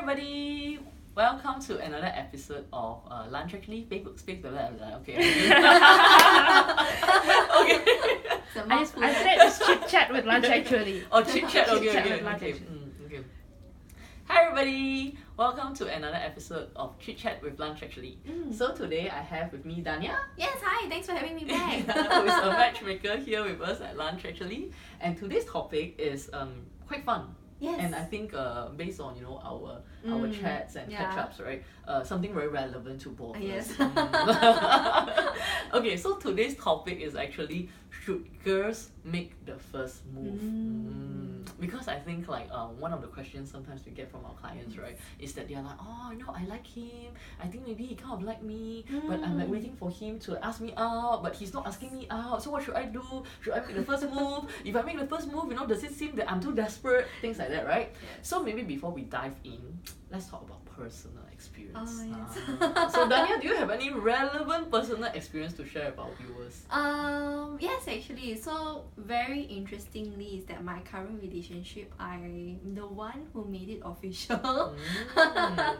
everybody! Welcome to another episode of Lunch Actually, Facebook Space, blah, blah, blah. Okay. Okay. I said it's Chit Chat with Lunch Actually. Oh, Chit Chat, okay, Chit Chat okay, with Lunch okay. Actually. Okay. Hi everybody! Welcome to another episode of Chit Chat with Lunch Actually. So today I have with me Dania. Yes, hi, thanks for having me back. Who is a matchmaker here with us at Lunch Actually. And today's topic is quite fun. Yes. And I think based on our chats and catch-ups, right? Something very relevant to both of Yes. us. Okay, so today's topic is actually, should girls make the first move? Because I think one of the questions sometimes we get from our clients, right, is that they're like, oh, I like him. I think maybe he kind of like me, but I'm like waiting for him to ask me out, but he's not asking me out. So what should I do? Should I make the first move? If I make the first move, does it seem that I'm too desperate? Things like that, right? Yes. So maybe before we dive in, let's talk about personal experience. Oh, yes. So Dania, do you have any relevant personal experience to share with our viewers? Yes, actually. So very interestingly is that my current relationship, I'm the one who made it official.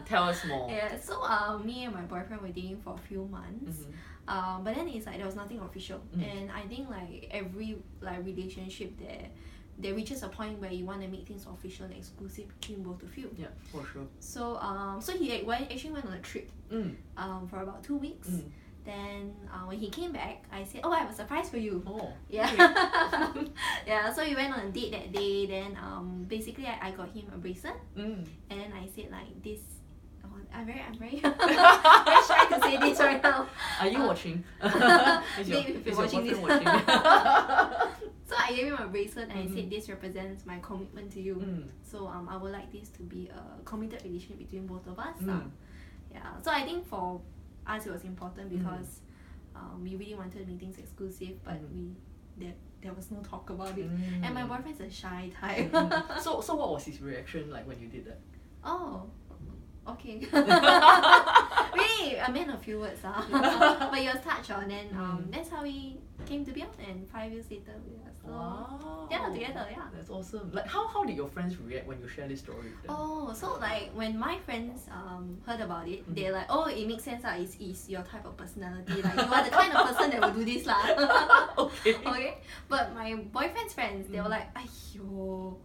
Tell us more. Yeah. So me and my boyfriend were dating for a few months. But then it's like there was nothing official, and I think like every relationship there reaches a point where you want to make things official and exclusive between both of you. Yeah, for sure. So so he actually went on a trip for about 2 weeks. Then when he came back, I said, oh, I have a surprise for you. Oh, yeah. Yeah, so we went on a date that day. Then basically I got him a bracelet. And then I said like this. I'm very very shy to say this right now. Are you watching? Is your watching this. boyfriend watching? So I gave him a bracelet and I said this represents my commitment to you. So I would like this to be a committed relationship between both of us. Yeah. So I think for us it was important because we really wanted to make things exclusive, but there was no talk about it. And my boyfriend's a shy type. So what was his reaction like when you did that? Oh, okay. Really, I meant a few words. But he was touched on, and that's how we came to be on. And 5 years later, we are still together. Yeah. That's awesome. Like how did your friends react when you share this story with them? Oh, so like when my friends heard about it, they're like, oh, it makes sense. It's your type of personality. Like you are the kind of person that will do this lah. Okay. But my boyfriend's friends, they were like, aiyo,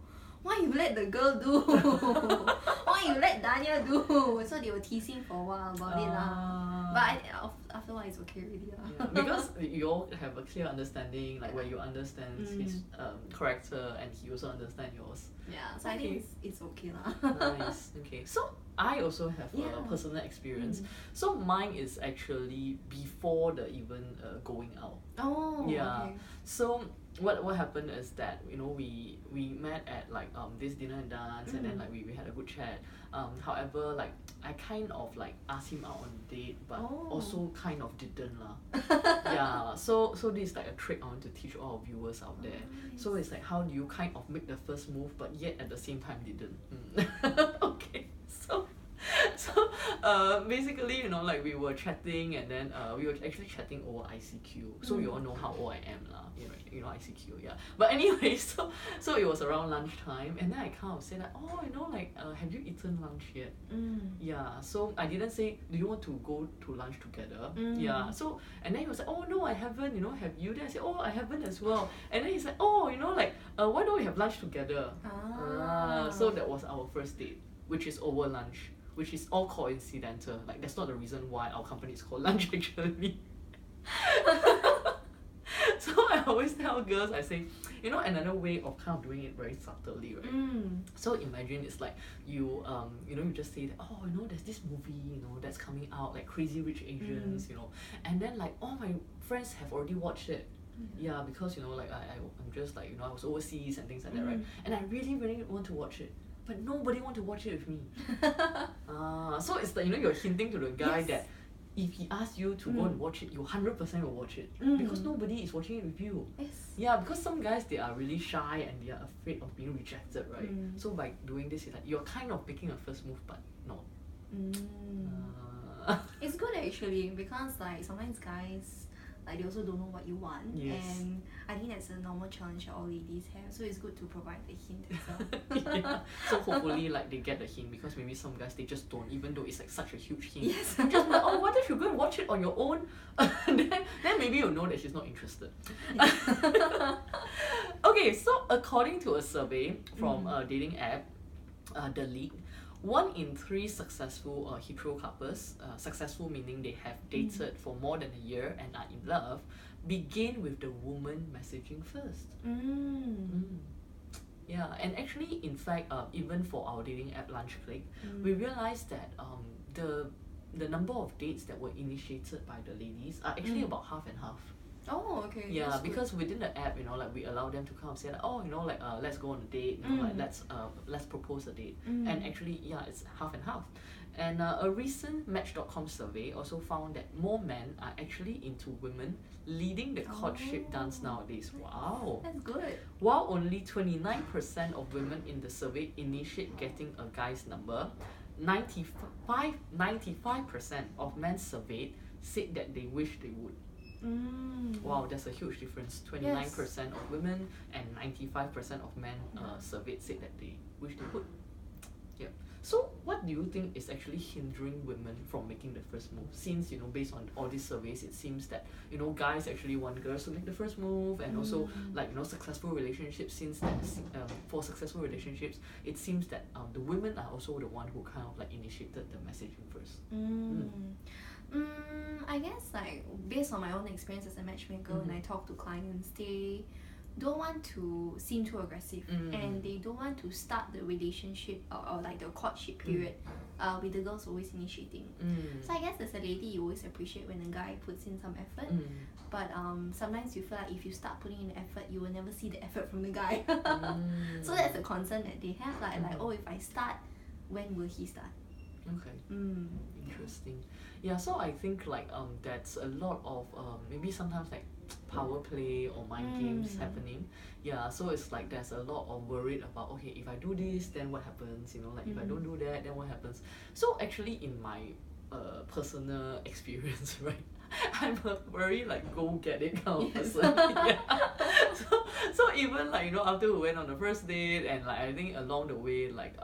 why you let the girl do? Why you let Dania do? So they were teasing for a while about it lah. But after a while it's okay already lah. Yeah, because you all have a clear understanding, like where you understand his character and he also understands yours. Yeah, so I think it's okay lah. Nice. Okay. So I also have a personal experience. So mine is actually before the even going out. Oh. Yeah. Okay. So what happened is that we met at like this dinner and dance, and then like we had a good chat. However, like I kind of like asked him out on a date, but also kind of didn't lah. Yeah. So this is like a trick I want to teach all our viewers out there. Nice. So it's like, how do you kind of make the first move but yet at the same time didn't? Okay. So basically, like we were chatting, and then we were actually chatting over ICQ. So you all know how old I am lah. You know ICQ, yeah. But anyway, so it was around lunchtime, and then I kind of said like, oh, have you eaten lunch yet? Yeah. So I didn't say, do you want to go to lunch together? Yeah. So and then he was like, oh no, I haven't. Have you? Then I said, oh, I haven't as well. And then he's like, oh, why don't we have lunch together? So that was our first date, which is over lunch, which is all coincidental. Like that's not the reason why our company is called Lunch Actually. So I always tell girls, I say, another way of kind of doing it very subtly, right? So imagine it's like you just say that, oh, there's this movie, that's coming out, like Crazy Rich Asians, and then like all my friends have already watched it. Yeah, because like I'm just like I was overseas and things like that, right? And I really really want to watch it, but nobody want to watch it with me. So it's like you're hinting to the guy that if he asks you to go and watch it, you 100% will watch it because nobody is watching it with you. Yes. Yeah, because some guys, they are really shy and they are afraid of being rejected, right? So by doing this, it's like you're kind of making a first move, but not. It's good actually, because like sometimes guys like they also don't know what you want. Yes. And I think that's a normal challenge that all ladies have. So it's good to provide the hint as well. Yeah. So hopefully like they get the hint, because maybe some guys they just don't, even though it's like such a huge hint. Yes. Just like, oh, why don't you go and watch it on your own? then maybe you'll know that she's not interested. Okay, so according to a survey from a dating app, The League, 1 in 3 successful hetero couples, successful meaning they have dated for more than a year and are in love, begin with the woman messaging first. Yeah, and actually, in fact, even for our dating app Lunch Click, we realized that the number of dates that were initiated by the ladies are actually about half and half. Oh, okay. Yeah, that's because within the app, you know, like we allow them to kind of say like, oh, you know, like let's go on a date, you know, like let's propose a date, and actually, yeah, it's half and half. And a recent Match.com survey also found that more men are actually into women leading the courtship dance nowadays. Wow. That's good. While only 29% of women in the survey initiate getting a guy's number, 95% of men surveyed said that they wish they would. Wow, that's a huge difference. 29% of women and 95% of men surveyed said that they wish they would. Yeah. So what do you think is actually hindering women from making the first move? Since, you know, based on all these surveys, it seems that, you know, guys actually want girls to make the first move, and also like, you know, successful relationships, since that for successful relationships, it seems that the women are also the one who kind of like initiated the messaging first. I guess like based on my own experience as a matchmaker, when I talk to clients, they don't want to seem too aggressive, and they don't want to start the relationship or like the courtship period with the girls always initiating. So I guess as a lady, you always appreciate when a guy puts in some effort, but sometimes you feel like if you start putting in effort, you will never see the effort from the guy. So that's a concern that they have, like oh, if I start, when will he start? Okay. Interesting. Yeah, so I think like that's a lot of maybe sometimes like power play or mind games happening. Yeah, so it's like there's a lot of worried about, okay, if I do this, then what happens? You know, like if I don't do that, then what happens? So actually, in my personal experience, right, I'm a very like go get it kind of person. Yeah. So even like, you know, after we went on the first date, and like I think along the way, like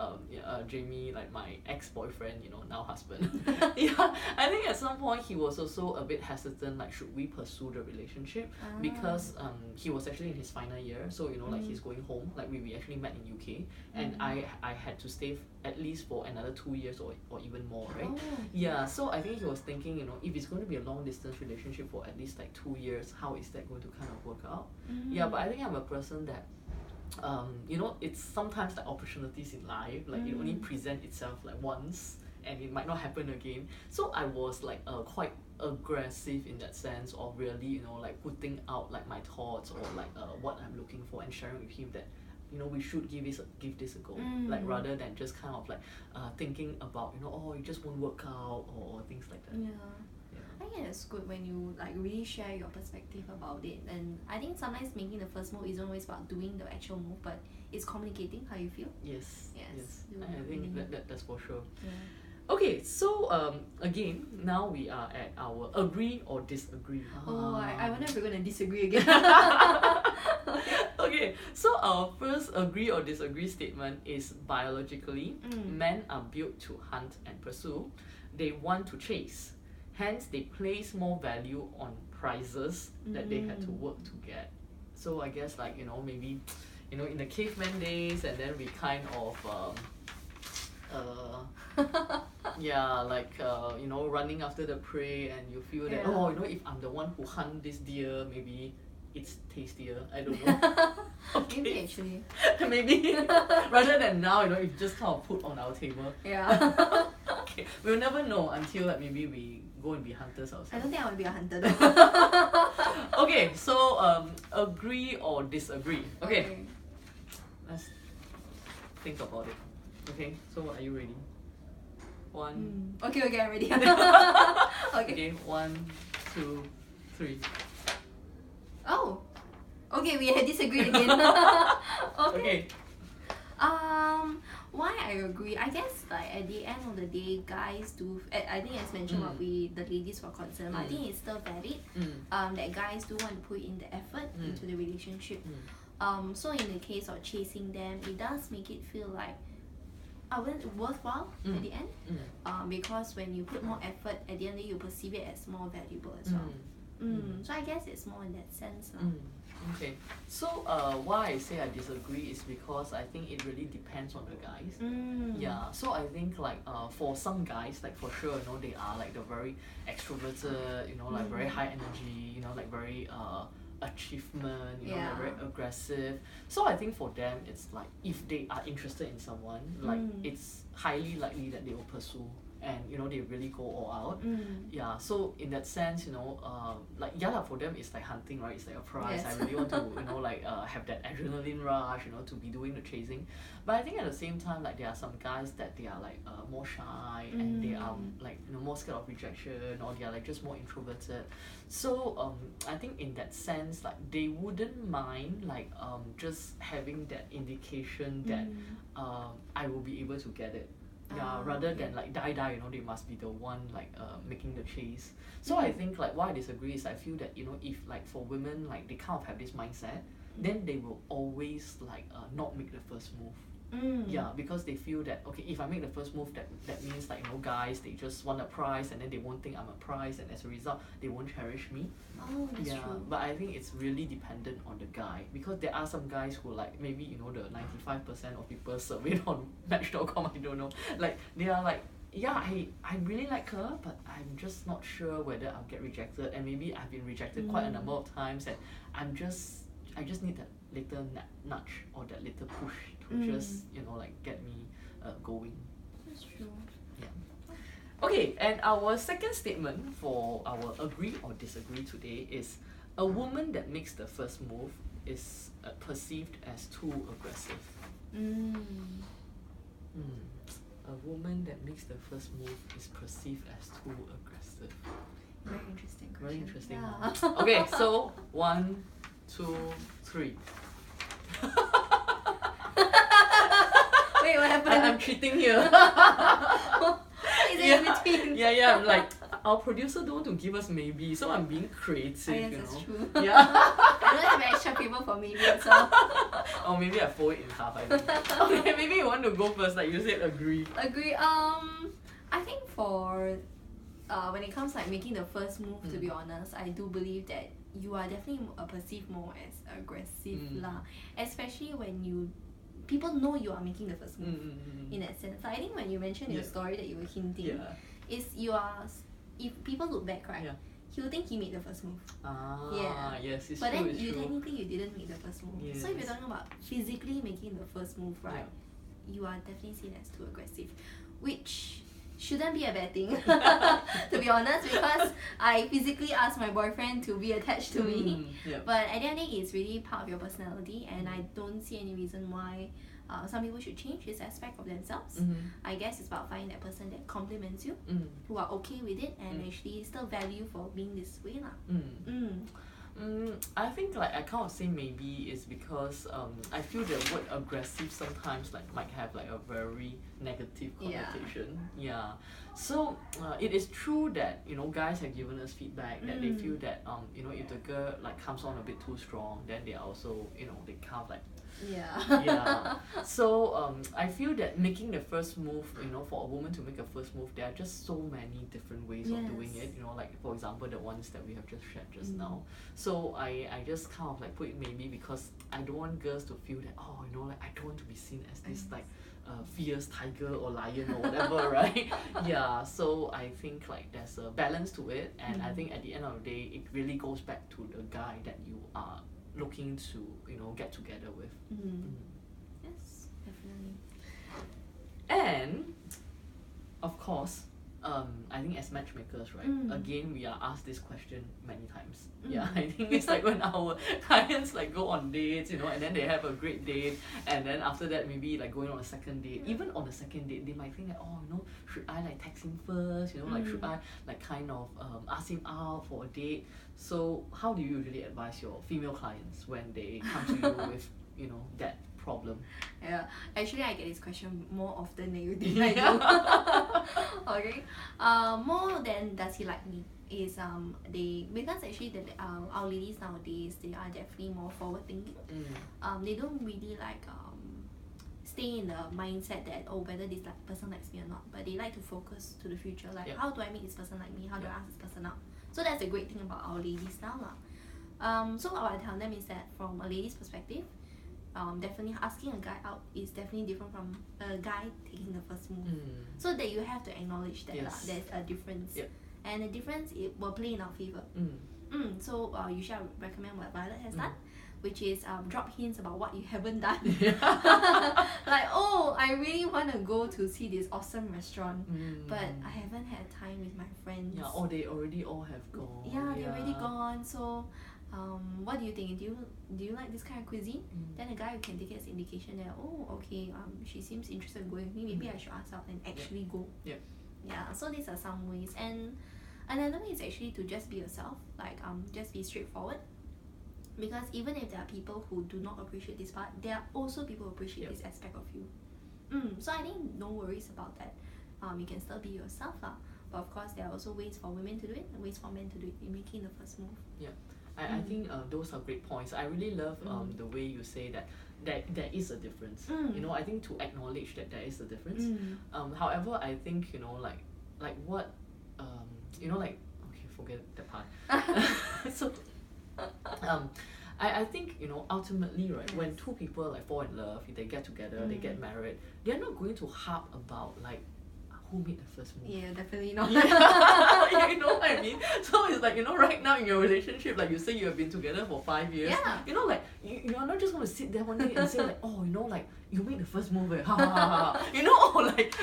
Jamie, like my ex-boyfriend, you know, now husband, yeah, I think at some point he was also a bit hesitant, like should we pursue the relationship, because he was actually in his final year, so you know, like he's going home, like we actually met in UK, and I had to stay at least for another 2 years or even more, right? Yeah, so I think he was thinking, you know, if it's going to be a long distance relationship for at least like 2 years, how is that going to kind of work out? Yeah, but I think I'm a person that you know, it's sometimes like opportunities in life, like it only present itself like once and it might not happen again. So I was like quite aggressive in that sense of really, you know, like putting out like my thoughts or like what I'm looking for, and sharing with him that, you know, we should give this a go, like rather than just kind of like thinking about, you know, oh, it just won't work out or things like that. I think it's good when you like really share your perspective about it, and I think sometimes making the first move isn't always about doing the actual move, but it's communicating how you feel. Yes. I think really that's for sure. Okay, so again, now we are at our agree or disagree. I wonder if we're gonna disagree again. Okay, so our first agree or disagree statement is biologically, men are built to hunt and pursue. They want to chase. Hence, they place more value on prizes that they had to work to get. So I guess like, you know, maybe, you know, in the caveman days, and then we kind of yeah, like you know, running after the prey, and you feel that, oh, you know, if I'm the one who hunt this deer, maybe it's tastier. I don't know. Okay. Maybe actually. Maybe. Rather than now, you know, it's just kind of put on our table. Yeah. Okay. We'll never know until like maybe we go and be hunters ourselves. I don't think I want to be a hunter though. Okay, so agree or disagree. Okay. Let's think about it. Okay, so are you ready? One. Okay, I'm ready. Okay, 1, 2, 3. Oh. Okay, we had disagreed again. Okay. Why I agree. I guess like at the end of the day, guys do. I think as mentioned, what the ladies were concerned. I think it's still valid. That guys do want to put in the effort into the relationship. So in the case of chasing them, it does make it feel like worthwhile at the end. Because when you put more effort, at the end of the day, you perceive it as more valuable as well. So I guess it's more in that sense. Okay, so why I say I disagree is because I think it really depends on the guys. Yeah, so I think like for some guys, like for sure, you know, they are like the very extroverted, you know, like very high energy, you know, like very achievement, you know, like very aggressive. So I think for them, it's like if they are interested in someone, like it's highly likely that they will pursue. And you know they really go all out. Yeah, so in that sense, you know, like for them it's like hunting, right? It's like a prize. Yes. I really want to, you know, like have that adrenaline rush, you know, to be doing the chasing. But I think at the same time, like there are some guys that they are like more shy and they are like, you know, more scared of rejection, or they are like just more introverted. So I think in that sense, like they wouldn't mind like just having that indication that I will be able to get it. Yeah, rather than like die, you know, they must be the one like making the chase. So I think like why I disagree is I feel that, you know, if like for women like they kind of have this mindset, then they will always like not make the first move. Yeah, because they feel that okay, if I make the first move, that means like, you know, guys they just want a prize and then they won't think I'm a prize, and as a result they won't cherish me. Oh, that's true. But I think it's really dependent on the guy, because there are some guys who like maybe, you know, the 95% of people surveyed on Match.com, I don't know, like they are like, yeah, I really like her, but I'm just not sure whether I'll get rejected, and maybe I've been rejected quite a number of times, and I just need that little nudge or that little push to just, you know, like get me going. That's true. Yeah. Okay, and our second statement for our agree or disagree today is a woman that makes the first move is perceived as too aggressive. A woman that makes the first move is perceived as too aggressive. Very interesting question. Very interesting. Yeah. Huh? Okay, so 1, 2, 3. Wait, what happened? I'm cheating here. Is it in between? Yeah. Like our producer don't want to give us maybe, so I'm being creative. I guess you that's know. true. Yeah. I don't have extra paper for maybe so. Or maybe I fold it in half. I don't know. Okay, maybe you want to go first. Like you said, agree. Agree. I think for when it comes like making the first move, to be honest, I do believe that you are definitely perceived more as aggressive lah. Especially when people know you are making the first move. In that sense, so I think when you mentioned your story that you were hinting, is if people look back, right, he will think he made the first move. Yes, it's but true. then It's true. technically you didn't make the first move. Yes. So if you're talking about physically making the first move, right, you are definitely seen as too aggressive, which shouldn't be a bad thing, to be honest, because I physically asked my boyfriend to be attached to me. But at the end of the day, it's really part of your personality, and I don't see any reason why some people should change this aspect of themselves. I guess it's about finding that person that compliments you, who are okay with it, and actually still value for being this way lah. I think like I kind of say maybe is because I feel the word aggressive sometimes like might have like a very negative connotation. Yeah. So it is true that, you know, guys have given us feedback that they feel that you know, if the girl like comes on a bit too strong, then they are also, you know, they kind of like So I feel that making the first move, you know, for a woman to make a first move, there are just so many different ways of doing it, you know, like for example the ones that we have just shared just now. So I just kind of like put it maybe because I don't want girls to feel that, oh, you know, like I don't want to be seen as this like fierce tiger or lion or whatever, right? Yeah, so I think like there's a balance to it, and I think at the end of the day it really goes back to the guy that you are looking to, you know, get together with. Yes, definitely. And of course, I think as matchmakers, right, again we are asked this question many times. Yeah, I think it's like when our clients like go on dates, you know, and then they have a great date, and then after that maybe like going on a second date. Even on the second date, they might think like, oh, you know, should I like text him first? You know, like should I like kind of ask him out for a date? So how do you usually advise your female clients when they come to you with, you know, that problem? Yeah, actually I get this question more often than you think I do. Okay. More than does he like me is they, because actually our ladies nowadays, they are definitely more forward thinking. They don't really like stay in the mindset that, oh, whether this like person likes me or not, but they like to focus to the future, like how do I make this person like me, how do I ask this person out. So that's a great thing about our ladies now lah. So what I tell them is that from a lady's perspective, definitely asking a guy out is definitely different from a guy taking the first move. So that you have to acknowledge that there's a difference. And the difference, it will play in our favor. So usually I would recommend what Violet has done, which is drop hints about what you haven't done. Like, oh, I really want to go to see this awesome restaurant, but I haven't had time with my friends. Yeah, or they already all have gone. Yeah, they're already gone. So what do you think? Do you like this kind of cuisine? Then the guy can take it as indication that, oh, okay, she seems interested in going with me, maybe I should ask out and actually go. Yeah, so these are some ways. And another way is actually to just be yourself, like just be straightforward. Because even if there are people who do not appreciate this part, there are also people who appreciate this aspect of you. So I think no worries about that. You can still be yourself lah. But of course there are also ways for women to do it and ways for men to do it in making the first move. I think those are great points. I really love the way you say that there is a difference. You know, I think to acknowledge that there is a difference. However, I think, you know, like what you know, like, okay, forget that part. So I think, you know, ultimately, right, when two people like fall in love, they get together, they get married, they're not going to harp about like who made the first move. Yeah, definitely not. You know what I mean? So it's like, you know, right now in your relationship, like you say you have been together for 5 years. You know, like you are not just going to sit there one day and say like, oh, you know, like you made the first move, ha ha ha. You know, or like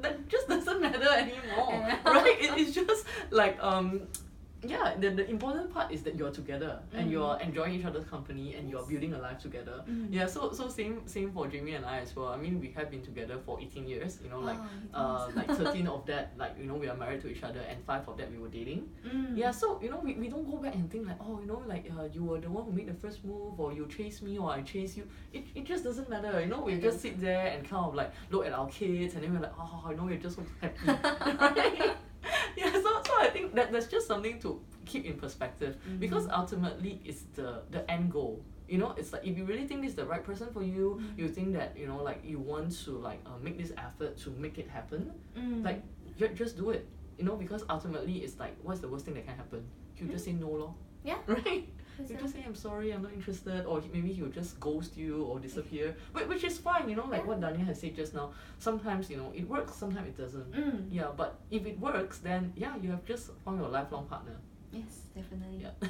that just doesn't matter anymore, right? It's just like yeah, the important part is that you're together and you're enjoying each other's company and you're building a life together. Yeah, so same for Jamie and I as well. I mean, we have been together for 18 years, you know, like like 13 of that, like, you know, we are married to each other, and 5 of that we were dating. Yeah, so, you know, we don't go back and think like, oh, you know, like you were the one who made the first move, or you chased me, or I chased you. It just doesn't matter, you know. We just sit there and kind of like look at our kids, and then we're like, oh, you know, we're just so happy. Right? Yeah, so I think that's just something to keep in perspective, because ultimately it's the end goal. You know, it's like if you really think this is the right person for you, you think that, you know, like you want to like make this effort to make it happen, like just do it. You know, because ultimately it's like, what's the worst thing that can happen? You just say no lor. Yeah. Right? You just say, I'm sorry, I'm not interested, or maybe he'll just ghost you or disappear, which is fine, you know, like what Dania has said just now. Sometimes, you know, it works, sometimes it doesn't. Yeah, but if it works, then yeah, you have just found your lifelong partner. Yes, definitely. Yeah.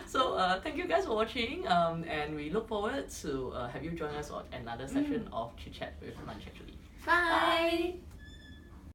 So thank you guys for watching, and we look forward to have you join us on another session of Chit Chat with Lunch actually. Bye.